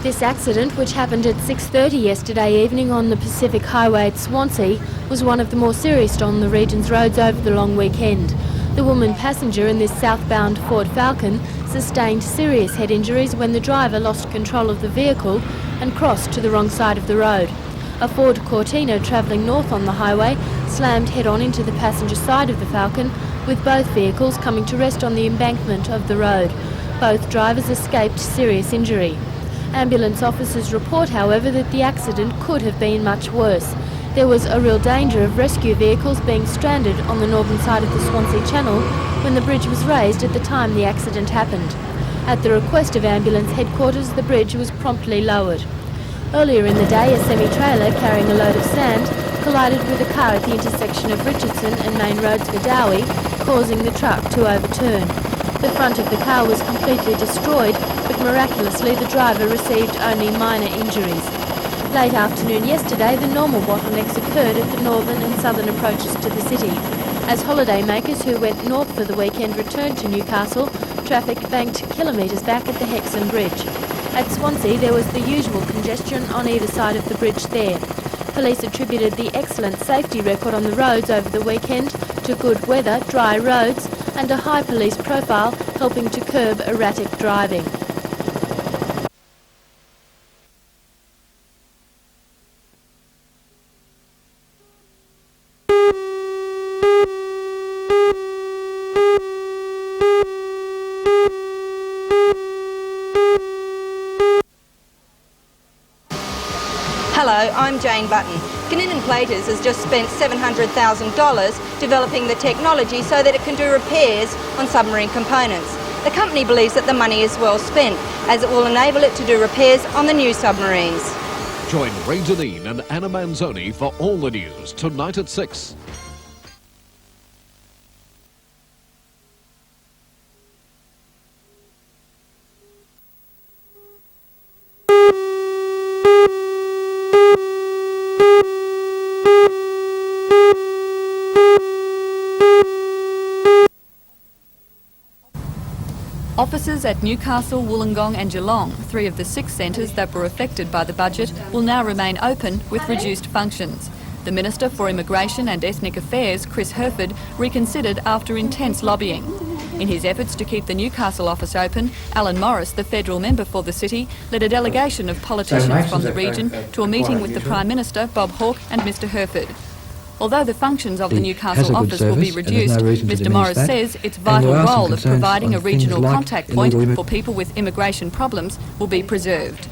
This accident, which happened at 6:30 yesterday evening on the Pacific Highway at Swansea, was one of the more serious on the region's roads over the long weekend. The woman passenger in this southbound Ford Falcon sustained serious head injuries when the driver lost control of the vehicle and crossed to the wrong side of the road. A Ford Cortina travelling north on the highway slammed head-on into the passenger side of the Falcon, with both vehicles coming to rest on the embankment of the road. Both drivers escaped serious injury. Ambulance officers report, however, that the accident could have been much worse. There was a real danger of rescue vehicles being stranded on the northern side of the Swansea Channel when the bridge was raised at the time the accident happened. At the request of ambulance headquarters, the bridge was promptly lowered. Earlier in the day, a semi-trailer carrying a load of sand collided with a car at the intersection of Richardson and Main Roads for Dowie, causing the truck to overturn. The front of the car was completely destroyed, but miraculously the driver received only minor injuries. Late afternoon yesterday, the normal bottlenecks occurred at the northern and southern approaches to the city. As holidaymakers who went north for the weekend returned to Newcastle, traffic banked kilometres back at the Hexham Bridge. At Swansea, there was the usual congestion on either side of the bridge there. Police attributed the excellent safety record on the roads over the weekend to good weather, dry roads, and a high police profile helping to curb erratic driving. Hello, I'm Jane Button. Kinninan Platers has just spent $700,000 developing the technology so that it can do repairs on submarine components. The company believes that the money is well spent, as it will enable it to do repairs on the new submarines. Join Ray Deneen and Anna Manzoni for all the news tonight at 6. Offices at Newcastle, Wollongong and Geelong, 3 of the 6 centres that were affected by the budget, will now remain open with reduced functions. The Minister for Immigration and Ethnic Affairs, Chris Herford, reconsidered after intense lobbying. In his efforts to keep the Newcastle office open, Alan Morris, the federal member for the city, led a delegation of politicians from the region to a meeting with the Prime Minister, Bob Hawke, and Mr Herford. Although the functions of the Newcastle office will be reduced, Mr Morris says its vital role of providing a regional contact point for people with immigration problems will be preserved.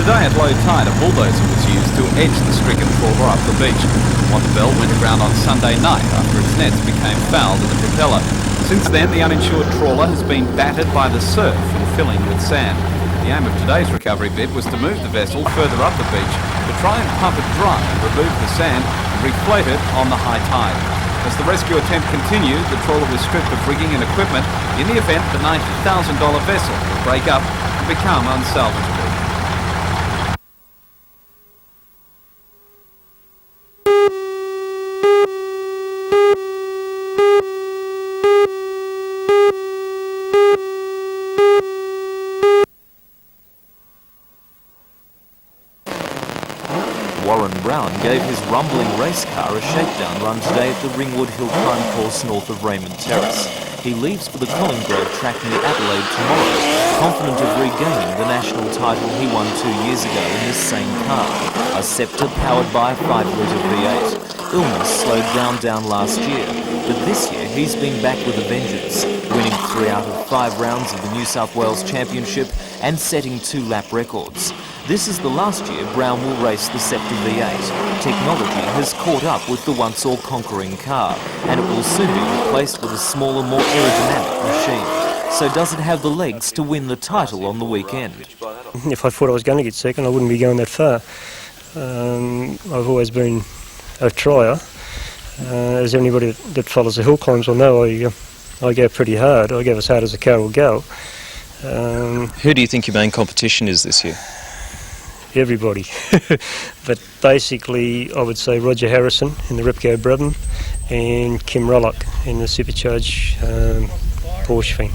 Today at low tide, a bulldozer was used to edge the stricken trawler up the beach. Montebell went aground on Sunday night after its nets became fouled in the propeller. Since then, the uninsured trawler has been battered by the surf and filling with sand. The aim of today's recovery bid was to move the vessel further up the beach to try and pump it dry and remove the sand and refloat it on the high tide. As the rescue attempt continued, the trawler was stripped of rigging and equipment in the event the $90,000 vessel would break up and become unsalvageable. Warren Brown gave his rumbling race car a shakedown run today at the Ringwood Hill Climb course north of Raymond Terrace. He leaves for the Collinggrove track near Adelaide tomorrow, confident of regaining the national title he won 2 years ago in this same car, a Sceptre powered by a 5-litre V8. Illness slowed Brown down last year, but this year he's been back with a vengeance, winning 3 out of 5 rounds of the New South Wales Championship and setting 2 lap records. This is the last year Brown will race the Sceptre V8. Technology has caught up with the once all-conquering car, and it will soon be replaced with a smaller, more aerodynamic machine. So does it have the legs to win the title on the weekend? If I thought I was going to get second, I wouldn't be going that far. I've always been a trier. As anybody that follows the hill climbs will know, I go pretty hard. I go as hard as a car will go. Who do you think your main competition is this year? Everybody. But basically, I would say Roger Harrison in the Ripco Brabham and Kim Rollock in the Supercharged Porsche thing.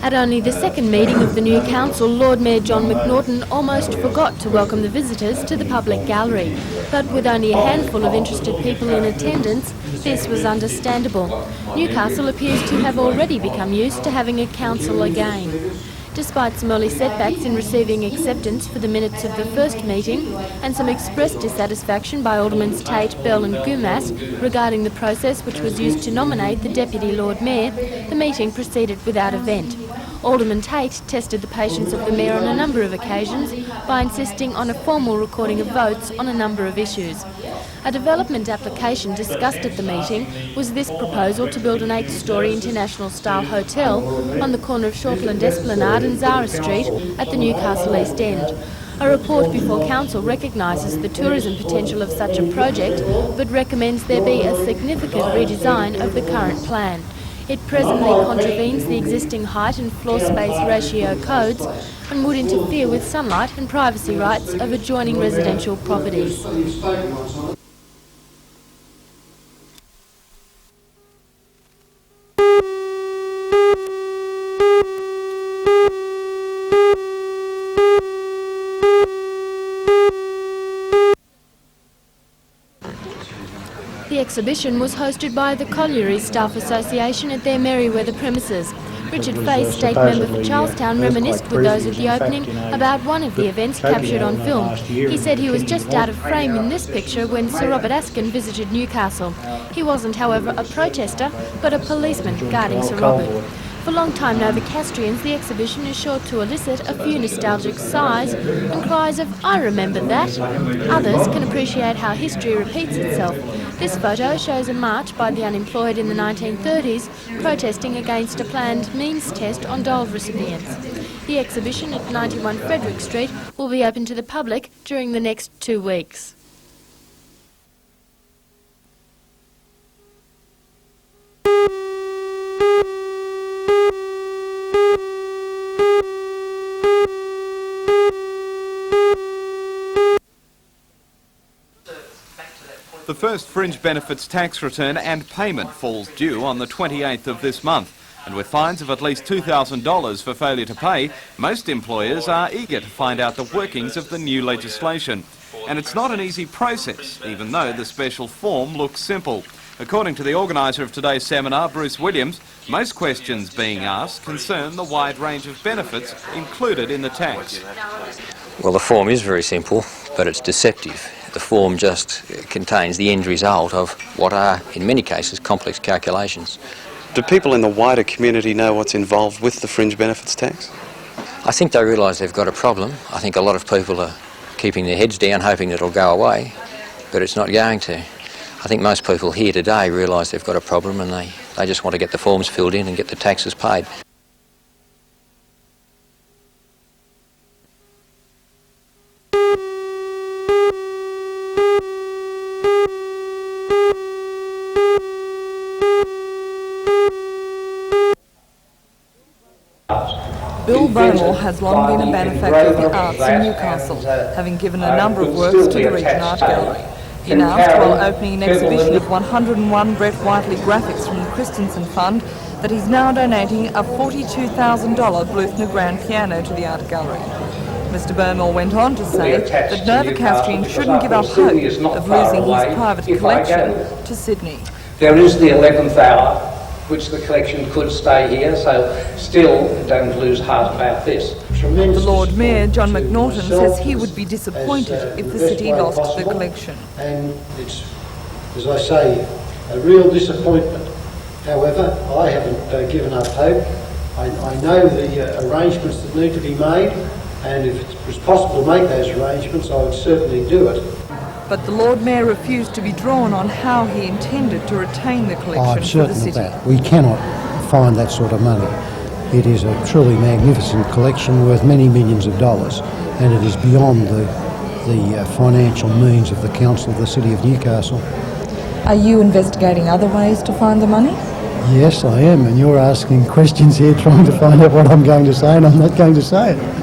At only the second meeting of the new council, Lord Mayor John McNaughton almost forgot to welcome the visitors to the public gallery. But with only a handful of interested people in attendance, this was understandable. Newcastle appears to have already become used to having a council again. Despite some early setbacks in receiving acceptance for the minutes of the first meeting and some expressed dissatisfaction by Aldermans Tate, Bell and Gumas regarding the process which was used to nominate the Deputy Lord Mayor, the meeting proceeded without event. Alderman Tate tested the patience of the Mayor on a number of occasions by insisting on a formal recording of votes on a number of issues. A development application discussed at the meeting was this proposal to build an 8-storey international-style hotel on the corner of Shortland Esplanade and Zara Street at the Newcastle East End. A report before Council recognises the tourism potential of such a project, but recommends there be a significant redesign of the current plan. It presently contravenes the existing height and floor space ratio codes and would interfere with sunlight and privacy rights of adjoining residential properties. The exhibition was hosted by the Collieries Staff Association at their Merryweather premises. Richard Face, State Member for Charlestown, reminisced with those at the opening about one of the events captured on film. He said he was just out of frame in this picture when Sir Robert Askin visited Newcastle. He wasn't, however, a protester, but a policeman guarding Sir Robert. For long-time Novocastrians, the exhibition is sure to elicit a few nostalgic sighs and cries of, "I remember that." Others can appreciate how history repeats itself. This photo shows a march by the unemployed in the 1930s protesting against a planned means test on dole recipients. The exhibition at 91 Frederick Street will be open to the public during the next 2 weeks. The first fringe benefits tax return and payment falls due on the 28th of this month. And with fines of at least $2,000 for failure to pay, most employers are eager to find out the workings of the new legislation. And it's not an easy process, even though the special form looks simple. According to the organiser of today's seminar, Bruce Williams, most questions being asked concern the wide range of benefits included in the tax. Well, the form is very simple, but it's deceptive. The form just contains the end result of what are, in many cases, complex calculations. Do people in the wider community know what's involved with the fringe benefits tax? I think they realise they've got a problem. I think a lot of people are keeping their heads down, hoping it'll go away, but it's not going to. I think most people here today realise they've got a problem and they just want to get the forms filled in and get the taxes paid. Bill Bowmore has long been a benefactor of the arts in Newcastle, having given a number of works to the Region Art Gallery. He announced while opening an exhibition of 101 Brett Whiteley graphics from the Christensen Fund that he's now donating a $42,000 Bluthner grand piano to the art gallery. Mr Bowmore went on to say that Novocastrians shouldn't give up hope of losing his private collection to Sydney. There is the 11th hour, which the collection could stay here, so still don't lose heart about this. The Lord Mayor, John McNaughton, says he would be disappointed if the city lost the collection. And it's, as I say, a real disappointment. However, I haven't given up hope. I know the arrangements that need to be made, and if it was possible to make those arrangements, I would certainly do it. But the Lord Mayor refused to be drawn on how he intended to retain the collection I'm for the certain city. of that. We cannot find that sort of money. It is a truly magnificent collection worth many millions of dollars, and it is beyond the financial means of the Council of the City of Newcastle. Are you investigating other ways to find the money? Yes, I am, and you're asking questions here trying to find out what I'm going to say, and I'm not going to say it.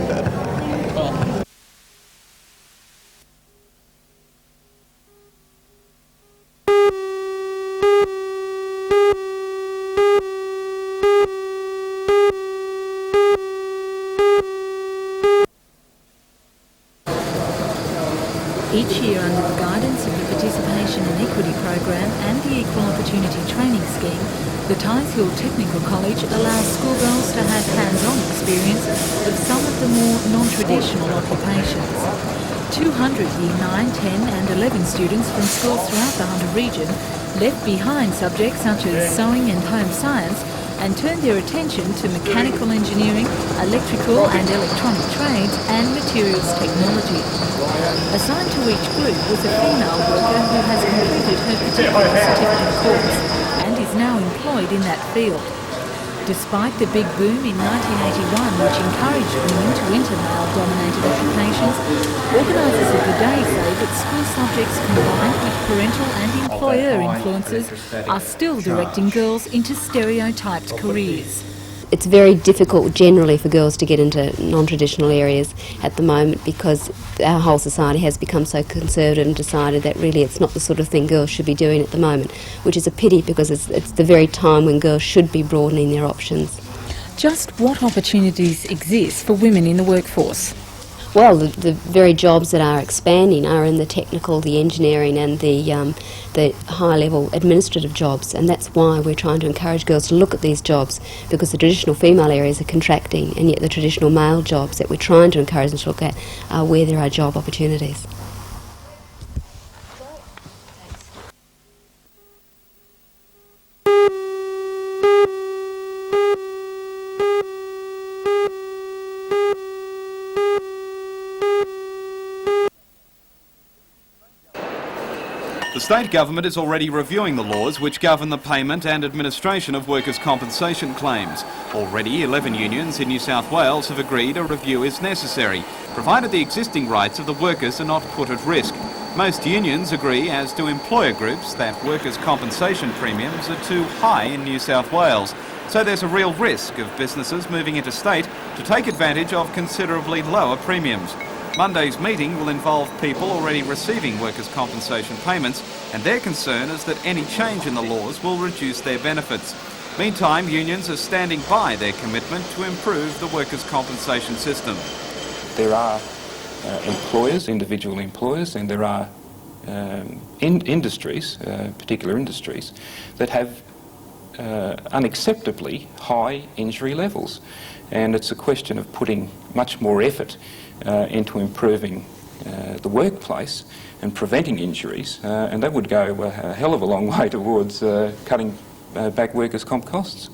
Each year, under the guidance of the Participation and Equity Program and the Equal Opportunity Training Scheme, the Tighes Hill Technical College allows schoolgirls to have hands-on experience of some of the more non-traditional occupations. 200 Year 9, 10 and 11 students from schools throughout the Hunter region left behind subjects such as sewing and home science and turned their attention to mechanical engineering, electrical and electronic trades and materials technology. Assigned to each group was a female worker who has completed her particular certificate course and is now employed in that field. Despite the big boom in 1981 which encouraged women to enter male-dominated occupations, organisers of the day say that school subjects combined with parental and employer influences are still directing girls into stereotyped careers. It's very difficult generally for girls to get into non-traditional areas at the moment because our whole society has become so conservative and decided that really it's not the sort of thing girls should be doing at the moment, which is a pity because it's the very time when girls should be broadening their options. Just what opportunities exist for women in the workforce? Well, the very jobs that are expanding are in the technical, the engineering and the high-level administrative jobs, and that's why we're trying to encourage girls to look at these jobs, because the traditional female areas are contracting, and yet the traditional male jobs that we're trying to encourage them to look at are where there are job opportunities. The state government is already reviewing the laws which govern the payment and administration of workers' compensation claims. Already 11 unions in New South Wales have agreed a review is necessary, provided the existing rights of the workers are not put at risk. Most unions agree, as do employer groups, that workers' compensation premiums are too high in New South Wales. So there's a real risk of businesses moving interstate to take advantage of considerably lower premiums. Monday's meeting will involve people already receiving workers' compensation payments, and their concern is that any change in the laws will reduce their benefits. Meantime, unions are standing by their commitment to improve the workers' compensation system. There are employers, individual employers, and there are industries, particular industries, that have unacceptably high injury levels. And it's a question of putting much more effort into improving the workplace and preventing injuries, and that would go a hell of a long way towards cutting back workers' comp costs.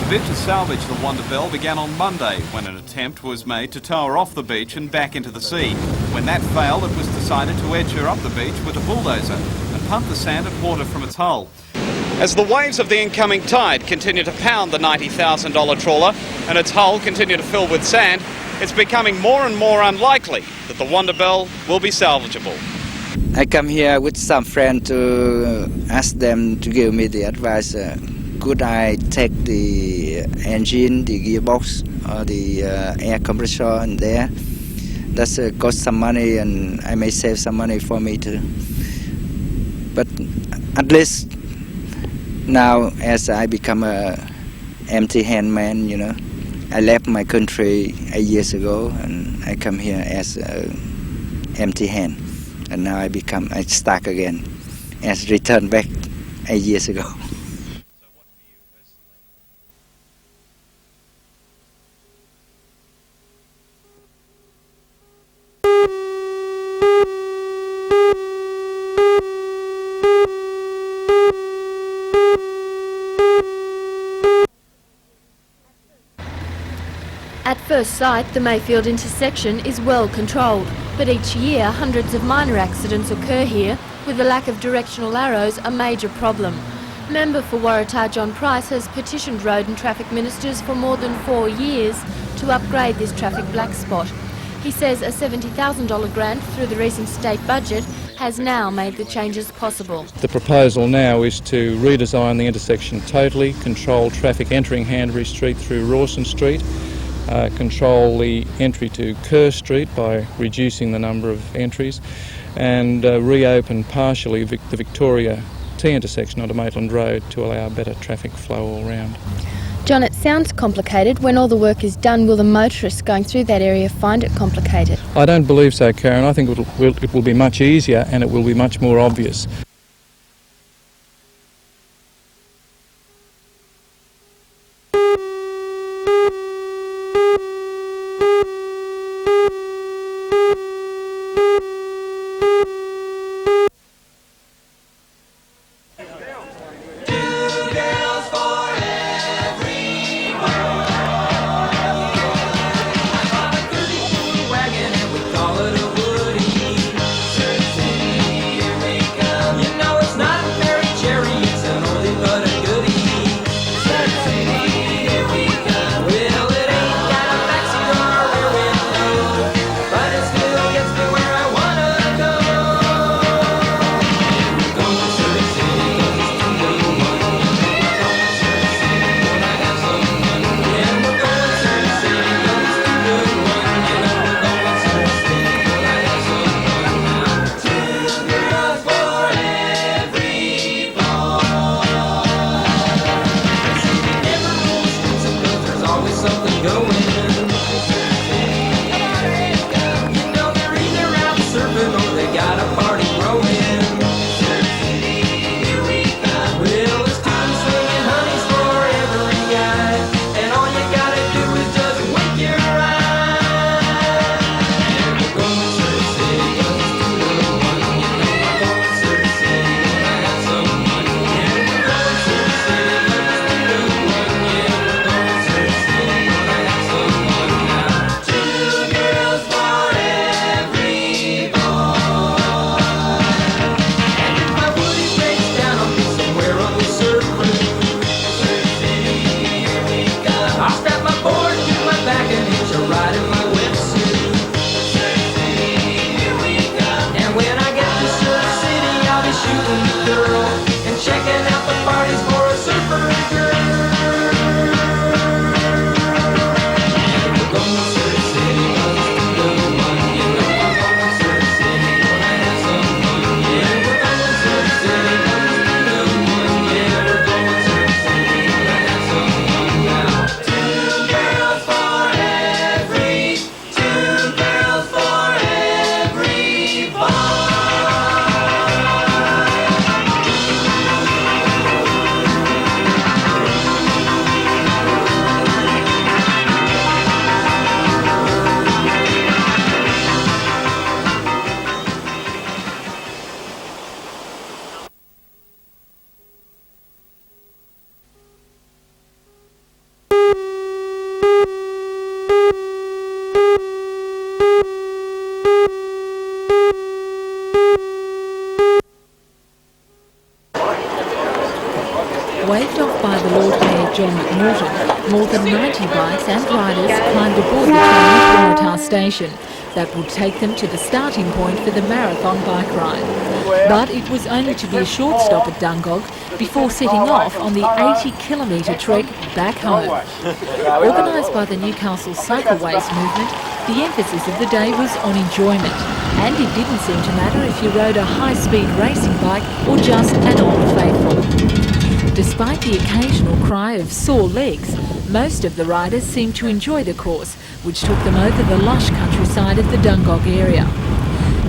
The bid to salvage the Wonder Bell began on Monday when an attempt was made to tow her off the beach and back into the sea. When that failed, it was decided to edge her up the beach with a bulldozer and pump the sand and water from its hull. As the waves of the incoming tide continue to pound the $90,000 trawler and its hull continue to fill with sand, it's becoming more and more unlikely that the Wonder Bell will be salvageable. I come here with some friends to ask them to give me the advice. Could I take the engine, the gearbox, or the air compressor in there? That's cost some money, and I may save some money for me too. But at least now, as I become a empty-hand man, you know, I left my country 8 years ago, and I come here as empty hand, and now I stuck again, as returned back 8 years ago. first sight, the Mayfield intersection is well controlled, but each year hundreds of minor accidents occur here, with the lack of directional arrows a major problem. Member for Waratah John Price has petitioned road and traffic ministers for more than 4 years to upgrade this traffic black spot. He says a $70,000 grant through the recent state budget has now made the changes possible. The proposal now is to redesign the intersection totally, control traffic entering Hanbury Street through Rawson Street, control the entry to Kerr Street by reducing the number of entries, and reopen partially the Victoria T intersection onto Maitland Road to allow better traffic flow all round. John, it sounds complicated. When all the work is done, will the motorists going through that area find it complicated? I don't believe so, Karen. I think it will be much easier and it will be much more obvious. Waved off by the Lord Mayor John McNaughton, more than 90 bikes and riders climbed aboard the train at Waratah Station. That would take them to the starting point for the marathon bike ride. But it was only to be a short stop at Dungog before setting off on the 80-kilometre trek back home. Organised by the Newcastle Cycleways movement, the emphasis of the day was on enjoyment, and it didn't seem to matter if you rode a high-speed racing bike or just an old faithful. Despite the occasional cry of sore legs, most of the riders seemed to enjoy the course, which took them over the lush countryside of the Dungog area.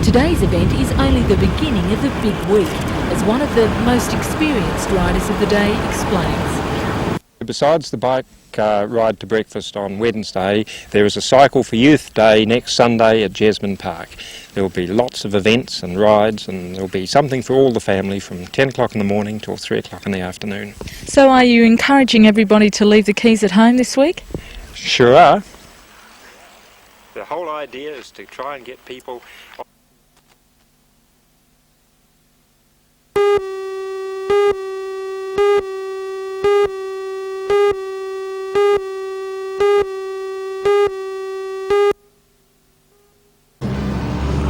Today's event is only the beginning of the big week, as one of the most experienced riders of the day explains. Besides the bike ride to breakfast on Wednesday, there is a Cycle for Youth Day next Sunday at Jesmond Park. There will be lots of events and rides, and there will be something for all the family from 10 o'clock in the morning till 3 o'clock in the afternoon. So are you encouraging everybody to leave the keys at home this week? Sure are. The whole idea is to try and get people...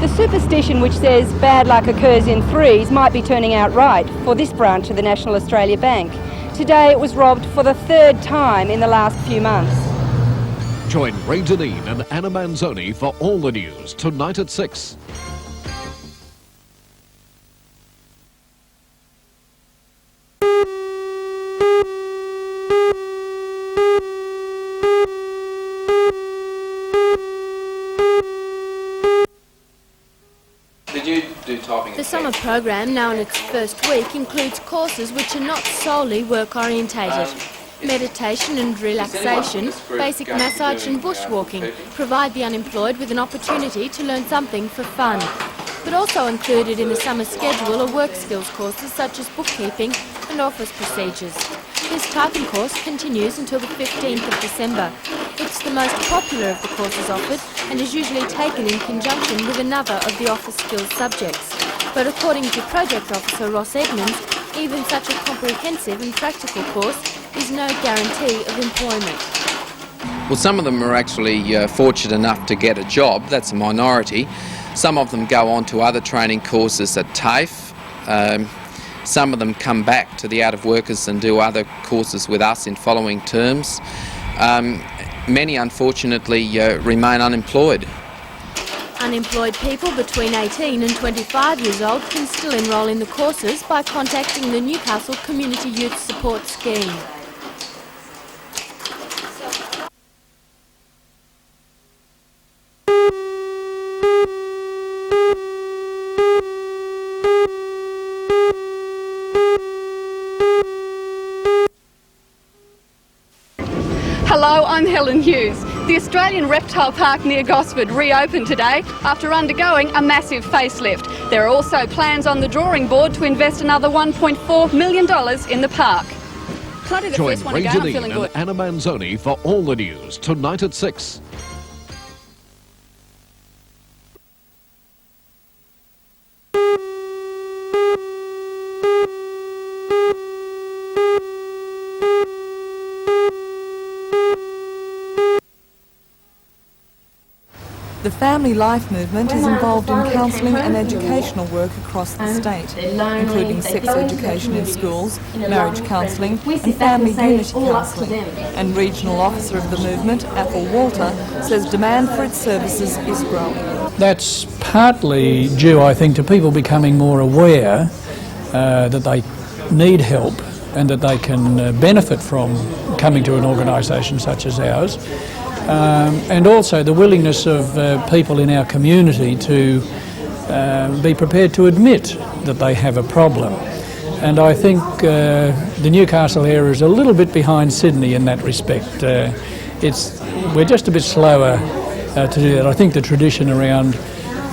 The superstition which says bad luck occurs in threes might be turning out right for this branch of the National Australia Bank. Today it was robbed for the third time in the last few months. Join Ray Deneen and Anna Manzoni for all the news tonight at 6. The summer program, now in its first week, includes courses which are not solely work-orientated. Meditation and relaxation, basic massage and bushwalking provide the unemployed with an opportunity to learn something for fun. But also included in the summer schedule are work skills courses such as bookkeeping and office procedures. This typing course continues until the 15th of December. It's the most popular of the courses offered and is usually taken in conjunction with another of the office skills subjects. But according to Project Officer Ross Edmonds, even such a comprehensive and practical course is no guarantee of employment. Well, some of them are actually fortunate enough to get a job. That's a minority. Some of them go on to other training courses at TAFE. Some of them come back to the out of workers and do other courses with us in following terms. Many, unfortunately, remain unemployed. Unemployed people between 18 and 25 years old can still enrol in the courses by contacting the Newcastle Community Youth Support Scheme. Hello, I'm Helen Hughes. The Australian Reptile Park near Gosford reopened today after undergoing a massive facelift. There are also plans on the drawing board to invest another $1.4 million in the park. Can I do the Join first one Ray again? I'm Deneen feeling and good. Anna Manzoni for all the news tonight at 6. The family life movement is involved in counselling and educational work across the state, including sex education in schools, marriage counselling and family unity counselling. And regional officer of the movement, Athol Walter, says demand for its services is growing. That's partly due, I think, to people becoming more aware that they need help and that they can benefit from coming to an organisation such as ours. And also the willingness of people in our community to be prepared to admit that they have a problem. And I think the Newcastle area is a little bit behind Sydney in that respect. We're just a bit slower to do that. I think the tradition around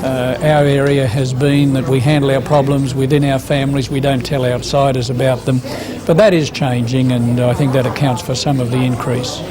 our area has been that we handle our problems within our families, we don't tell outsiders about them. But that is changing, and I think that accounts for some of the increase.